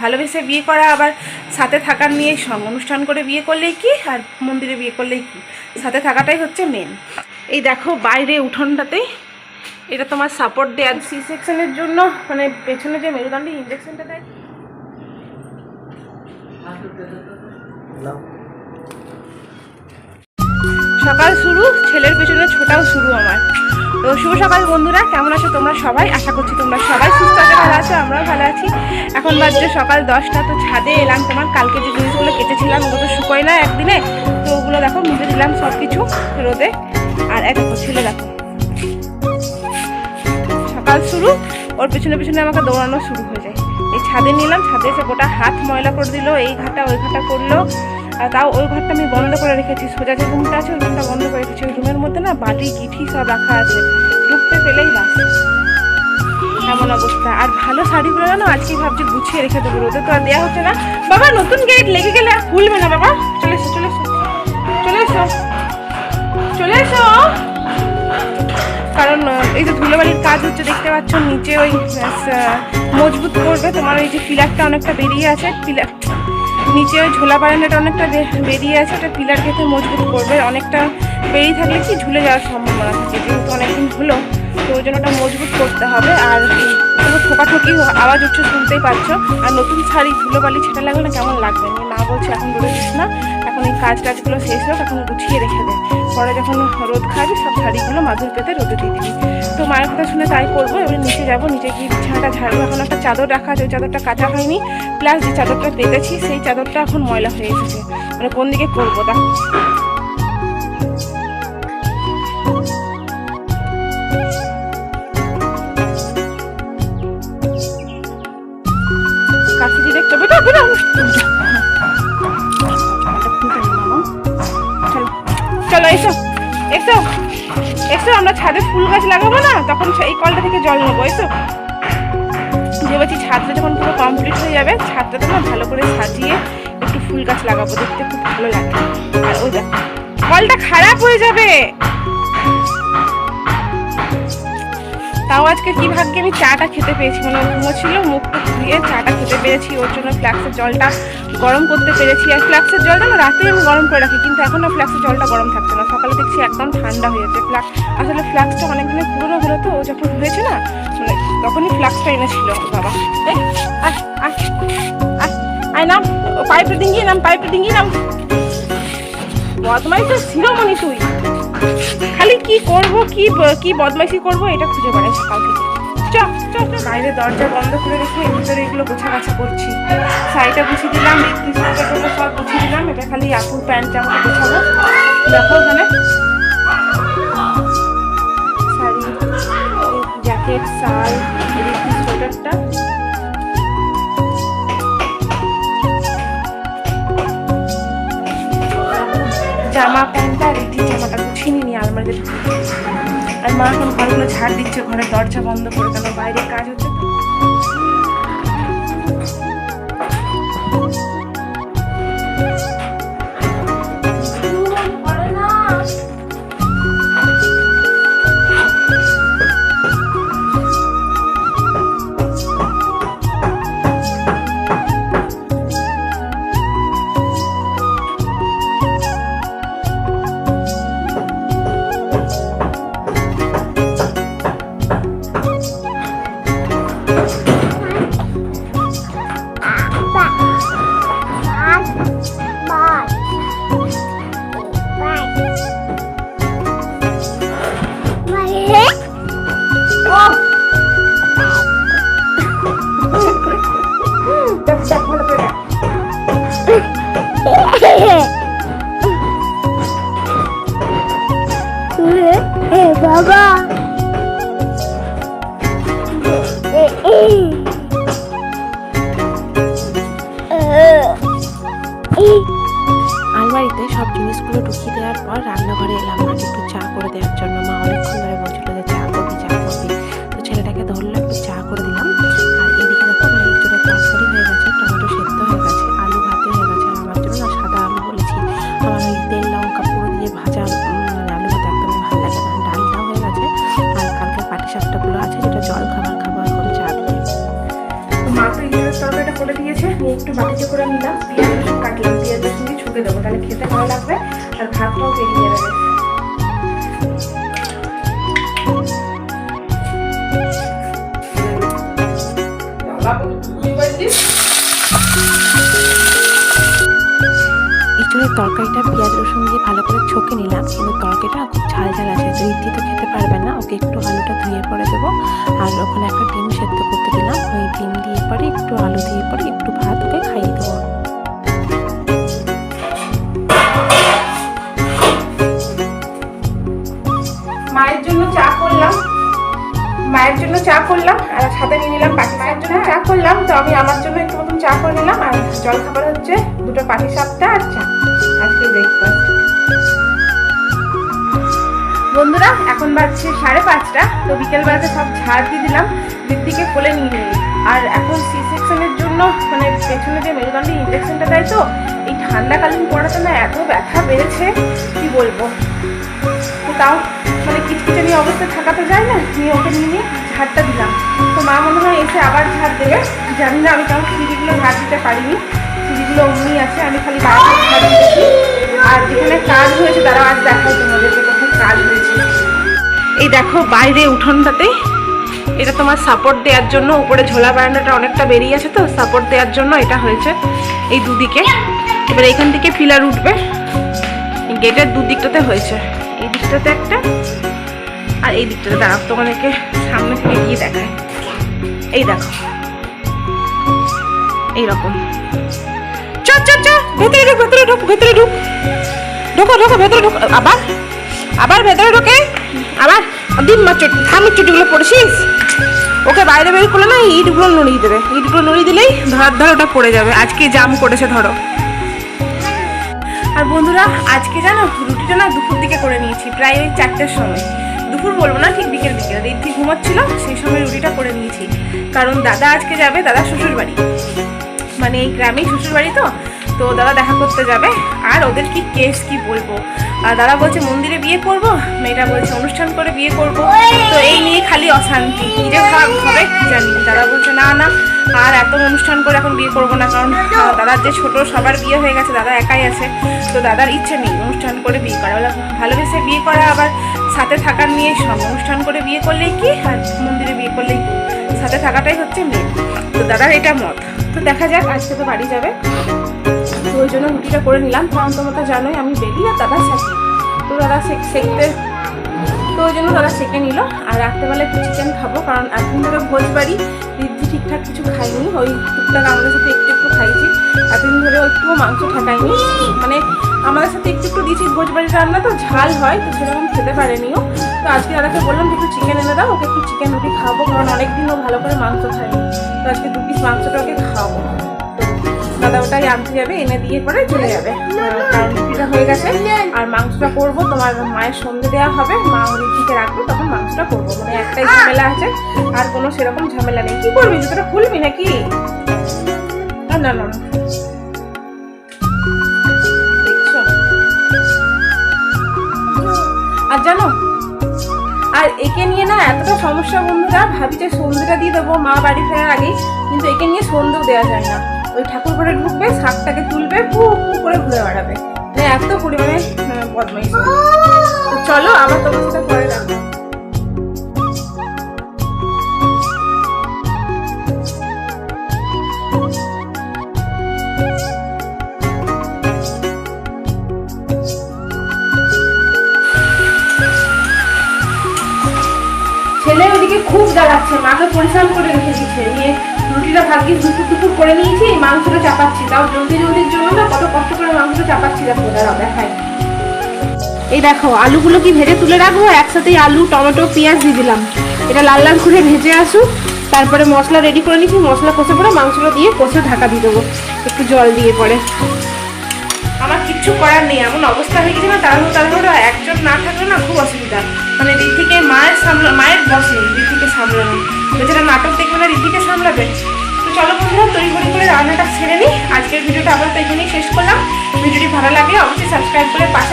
ভালোবেসে বিয়ে করা আবার সাথে থাকার নিয়ে অনুষ্ঠান করে বিয়ে করলেই কি আর মন্দিরে বিয়ে করলেই কি, সাথে থাকাটাই হচ্ছে মেন। এই দেখো বাইরে উঠোনটাতেই এটা তোমার সাপোর্ট দেয় সি সেকশনের জন্য, মানে পেছনে যে মেরুদণ্ডে ইঞ্জেকশনটা দেয়। সকাল শুরু, ছেলের পেছনে ছোটাও শুরু আমার। তো শুভ সকাল বন্ধুরা, কেমন আছো তোমরা সবাই? আশা করছি তোমরা সবাই সুস্থ আছো, ভালো আছো, আমরাও ভালো আছি। এখন বাজছে সকাল 10টা। তো ছাদে এলাম, তোমার কালকে যে জিনিসগুলো কেটেছিলাম ওগুলো তো শুকোয় না একদিনে, তো ওগুলো দেখো মুছে দিলাম সব কিছু রোদে। আর এক ছেলে দেখো সকাল শুরু, ওর পেছনে পেছনে আমাকে দৌড়ানো শুরু হয়ে যায়। এই ছাদে নিলাম, ছাদে এসে গোটা হাত ময়লা করে দিল, এই ঘাটটা ওই ঘাটটা করলো। তাও ওই ঘরটা আমি বন্ধ করে রেখেছি, সোজা যে রুমটা আছে ওই রুমটা বন্ধ করে রেখেছি। ওই রুমের মধ্যে না বাটি গিঠি সব রাখা আছে, ঢুকতে পেলেই বাস এমন অবস্থা। আর ভালো শাড়িগুলো জানো আজকে ভাবছি গুছিয়ে রেখে দেবো, রোদে তো আর দেওয়া হচ্ছে না। বাবা নতুন গেট লেগে গেলে আর খুলবে না বাবা, চলে এসো চলে এসো চলে এসো চলে এসো। কারণ এই যে ধুলোবালির কাজ হচ্ছে দেখতে পাচ্ছ, নিচে ওই মজবুত করবে তোমার এই যে পিলারটা অনেকটা বেরিয়ে আছে, পিলার নিচে ওই ঝোলা বারান্দাটা অনেকটা বেরিয়ে আছে, ওটা পিলার গেঁথে মজবুত করবে। অনেকটা বেরিয়ে থাকলে কি ঝুলে যাওয়ার সম্ভাবনা থাকে, যেহেতু অনেকদিন হলো, তো ওই জন্য ওটা মজবুত করতে হবে। আর কোনো ঠোকাঠুকি আওয়াজ উঠছে শুনতেই পাচ্ছ। আর নতুন শাড়ি ধুলোবালি ছেটা লাগলে না কেমন লাগবে, মা বলছে এখন রোদে দিস না, এখন এই কাজ টাজগুলো শেষ হোক, এখন গুছিয়ে রেখে দেয়, পরে যখন রোদ খাবি সব শাড়িগুলো মাদুর পেতে রোদে দিয়ে দিবি। তো মায়ের কথা শুনে তাই করবো। এবার নিচে যাবো, নিচে গিয়ে বিছানাটা ঝাড়বো। এখন একটা চাদর রাখা আছে, ওই চাদরটা কাচা হয়নি, প্লাস যে চাদরটা পেতেছি সেই চাদরটা এখন ময়লা হয়ে এসেছে, মানে কোন দিকে করবো দেখো। কাশিজি দেখছো বেটা বেটা, চলো এসো এসো এসো, আমরা ছাদে ফুল গাছ লাগাবো না, তখন এই কলটা থেকে জল নেবো। এসো ভেবেছি ছাদটা যখন পুরো কমপ্লিট হয়ে যাবে, ছাদটাতে না ভালো করে সাজিয়ে একটু ফুল গাছ লাগাবো, দেখতে খুব ভালো লাগে। আর ওই দেখো কলটা খারাপ হয়ে যাবে। তাও আজকে কি ভাগ্যে আমি চাটা খেতে পেয়েছি, মানে ঘুমো ছিল, মুখটা ধুয়ে চাটা খেতে পেরেছি, ওর জন্য ফ্লাক্সের জলটা গরম করতে পেরেছি। আর ফ্লাক্সের জলটা না রাতে আমি গরম করে রাখি, কিন্তু এখন না ফ্লাক্সের জলটা গরম থাকছে না, সকালে দেখছি একদম ঠান্ডা হয়ে যাচ্ছে। আসলে ফ্লাক্সটা অনেকদিনের পুরোনো হলো, তো ও যখন হয়েছে না মানে তখনই ফ্লাক্সটা এনেছিল বাবা। আয় নাম, পাইপে ডিঙ্গিয়ে নাম, পাইপে ডিঙ্গিয়ে নাম। বদমাইশি শিরোমণি তুই, খালি কি করবো কি বদমাইশি করবো এটা খুঁজে বেড়াই সকাল থেকে। বাইরে দরজা বন্ধ করে রেখে ভিতরে এগুলো গোছাগাছা করছি। শাড়িটা গুছিয়ে দিলাম, সব গুছিয়ে দিলাম, এটা খালি আপুর প্যান্ট জামা গোছাবো। দেখো ওখানে শাড়ি, জ্যাকেট, শাল, সোয়েটারটা, জামা প্যান্টটা আর রিটির জামাটা গুছিয়ে নিয়ে আলমারিতে ঢুকে। আর মা এখন ঘরগুলো ঝাড় দিচ্ছে, ঘরের দরজা বন্ধ করে, কেন বাইরে কাজ হচ্ছে। বাবা আলমারিতে সব জিনিসগুলো ঢুকিয়ে দেওয়ার পর রান্নাঘরে এলাম মাকে একটু চা করে দেওয়ার জন্য। মা অনেকক্ষণ ধরে বলছিল যে চা করবি চা করবি, তো ছেলেটাকে ধরলাম, একটু চা করে দিলাম। আর এদিকে দেখো আমার একজনের তরকারি হয়ে গেছে, টমেটো সেদ্ধ হয়ে গেছে, আলু ভাতে হয়ে গেছে। আর আমার জন্য না সাদা আলু বলেছি, আমার ওই তেল লঙ্কা পুরো দিয়ে ভাজা মানে আলু ভাতে একদমই ভালো লাগে না। ডালটাও হয়ে গেছে, আর কালকে পাটি সাপটাগুলো আছে যেটা জল খাবার খাবো এখন চা দিয়ে। মা তো ইঁচড়ের তরকারিটা করে দিয়েছে, হচ্ছে, নিয়ে একটু বাটিতে করে নিলাম, পেঁয়াজ রসুন কাটলাম, পেঁয়াজ রসুন দিয়ে ছুঁকে দেবো, তাহলে খেতে ভালো লাগবে আর ভাতটাও বেরিয়ে যাবে। এঁচড়ের তরকারিটা পেঁয়াজ রসুন দিয়ে ভালো করে ছকে নিলাম, কিন্তু তরকারিটা খুব ঝাল ঝাল আছে, রিদ্ধি তো খেতে পারবে না, ওকে একটু আলুটা ধুয়ে পরে দেবো। আর ওখানে একটা ডিম সেদ্ধ করতে দিলাম, ওই ডিম দিয়ে পরে একটু আলু দিয়ে পরে একটু ভাত ওকে খাইয়ে দেবো। মায়ের জন্য চা করলাম, মায়ের জন্য চা করলাম আর সাথে নিয়ে নিলাম পাটি। মায়ের জন্য চা করলাম, তো আমি আমার জন্য একটু মতন চা করে নিলাম। আর জল খাবার হচ্ছে দুটো পাটি সাপটা আর চা, আজকে ব্রেকফাস্ট। বন্ধুরা এখন বাজছে 5:30, তো বিকেলবেলাতে সব ঝাড় দিয়ে দিলাম, দিদিকে কোলে নিয়ে নিই। আর এখন সি সেকশনের জন্য মানে পেছনে যে মেরুদণ্ডে ইঞ্জেকশনটা দেয়, তো এই ঠান্ডাকালীন পড়াতে না এত ব্যথা বেড়েছে কি বলবো। তো তাও মানে কিচকিচানি অবস্থায় থাকা তো যায় না, নিয়ে ওকে নিয়ে ঝাড়টা দিলাম। তো মা মনে হয় এসে আবার ঝাড় দেবে, জানি না, আমি কারণ সিঁড়িগুলো ঝাড় দিতে পারিনি, সিঁড়িগুলো অমনি আছে, আমি খালি বাইরে ঝাড় দিয়েছি। আর যেখানে কাজ হয়েছে তারা আজ দেখায় তোমাদেরকে কোথায় কাজ হয়েছে। এই দেখো বাইরে উঠোনটাতে, এটা তোমার সাপোর্ট দেওয়ার জন্য, উপরে ঝোলা বারান্দাটা অনেকটা বেরিয়ে আছে, তো সাপোর্ট দেওয়ার জন্য এটা হয়েছে এই দুদিকে। এবার এখান থেকে পিলার উঠবে, গেটের দুদিকটাতে হয়েছে, এই দিকটাতে একটা আর এই দিকটাতে। দাঁড়াও তোমাদেরকে সামনে থেকে গিয়ে দেখায়। এই দেখো এইরকম, চল চল চল, ভেতরে ঢুক, ভেতরে ঢুক, ভেতরে ঢুক, ঢোকো ঢোকো, ভেতরে ঢুক, আবার আবার ভেতরে ঢোকে, আবার দিন মা চুটি, থামির চুটিগুলো পড়েছিস, ওকে বাইরে বের করলে না ইটগুলো নড়িয়ে দেবে, ইটগুলো নড়িয়ে দিলেই ধর ধর ওটা পড়ে যাবে। আজকে জাম করেছে ধরো। আর বন্ধুরা আজকে জানো রুটিটা না দুপুর দিকে করে নিয়েছি, প্রায় ওই 4টের সময়, দুপুর বলবো না ঠিক বিকেল বিকেল, রিদ্ধি ঘুমাচ্ছিল সেই সময় রুটিটা করে নিয়েছি। কারণ দাদা আজকে যাবে দাদা শ্বশুর বাড়ি, মানে এই গ্রামেই শ্বশুর বাড়ি, তো দাদা দেখা করতে যাবে। আর ওদের কি কেস কি বলবো, আর দাদা বলছে মন্দিরে বিয়ে করব, মেয়েটা বলছে অনুষ্ঠান করে বিয়ে করব, তো এই নিয়ে খালি অশান্তি, কি যে হবে কি জানি। দাদা বলছে না না আর এত অনুষ্ঠান করে এখন বিয়ে করবো না, কারণ দাদার যে ছোট সবার বিয়ে হয়ে গেছে, দাদা একাই আছে, তো দাদার ইচ্ছে নেই অনুষ্ঠান করে বিয়ে করা, ভালোবেসে বিয়ে করা, আবার সাথে থাকার নিয়ে সব অনুষ্ঠান করে বিয়ে করলেই কি আর মন্দিরে বিয়ে করলেই কি, সাথে থাকাটাই হচ্ছে মেয়ে। তো দাদার এটা মত, তো দেখা যাক, আজকে তো বাড়ি যাবে, তো ওই জন্য রুটিটা করে নিলাম। কারণ তোমরা তো জানোই আমি বেলি আর দাদা শেখি, তো দাদা শেখতে, তো ওই জন্য দাদা শেখে নিল। আর রাত্রেবেলা একটু চিকেন খাবো, কারণ একদিন ধরে ভোজ বাড়ি, রিদ্ধি ঠিকঠাক কিছু খাইনি, ওই টুকটাক আমাদের সাথে একটু একটু খাইছি, এতদিন ধরে একটুও মাংস ঠেকাইনি, মানে আমাদের সাথে একটু একটু দিয়েছি, ভোজ বাড়ির রান্না তো ঝাল হয়, তো সেরকম খেতে পারেনিও। তো আজকে দাদাকে বললাম যে একটু চিকেন এনে দাও, ওকে একটু চিকেন রুটি খাওয়াবো, কারণ অনেকদিনও ভালো করে মাংস খাইনি, তো আজকে 2 পিস মাংসটা ওকে খাওয়াবো। দাদা ওটাই আনতে যাবে, এনে দিয়ে পরে চলে যাবে, কারণ রুটিটা হয়ে গেছে। আর মাংসটা করবো তোমার মায়ের সন্ধে দেওয়া হবে, মা রিদ্ধিকে রাখবে, তখন মাংসটা করবো, মানে একটাই ঝামেলা আছে, আর কোনো সেরকম ঝামেলা নেই। কি করবি জুতোটা খুলবি নাকি? না না না, দেখছো। আর জানো আর একে নিয়ে না এতটা সমস্যা বন্ধুরা, ভাবি যে সন্ধ্যেটা দিয়ে দেবো মা বাড়ি ফেরার আগেই, কিন্তু একে নিয়ে সন্ধ্যেও দেওয়া যায় না, ওই ঠাকুর ঘরে ঢুকবে, শাকটাকে তুলবে, পু পু করে ঘুরে বেড়াবে, মানে এত পরিমাণে বদমাইশ। চলো আবার তোমার সাথে পরে রাখবো। ছেলে ওদিকে খুব জ্বালাচ্ছে, মাকে পরিশ্রম করে রেখে দিচ্ছে, নিয়ে রুটিটা ভাগ্যিস দুপুর করে নিয়েছি, মাংসটা চাপাচ্ছি, তাও জলদির জন্য না কত কষ্ট করে মাংসটা চাপাচ্ছি, দেখো দাঁড়াও দেখায়। এই দেখো আলুগুলো কি ভেজে তুলে রাখবো, একসাথেই আলু টমেটো পেঁয়াজ দিয়ে দিলাম, এটা লাল লাল করে ভেজে আসুক, তারপরে মশলা রেডি করে নিচ্ছি, মশলা কষে পরে মাংসটা দিয়ে কষে ঢাকা দিয়ে দেবো একটু জল দিয়ে পরে। আমার কিচ্ছু করার নেই, এমন অবস্থা হয়ে গেছে না, তাড়াহুড়ো একজন না থাকলে না খুব অসুবিধা, মানে রিদ্ধিকে মায়ের বস নেই রিদ্ধিকে সামলানো, বেচারা নাটক দেখবে না রিদ্ধিকে সামলাবে। তো চলো বন্ধুরা তড়িঘড়ি করে রান্নাটা ছেড়ে নিই, আজকের ভিডিওটা আবার তো এখানেই শেষ করলাম। ভিডিওটি ভালো লাগলে অবশ্যই সাবস্ক্রাইব করে পাশে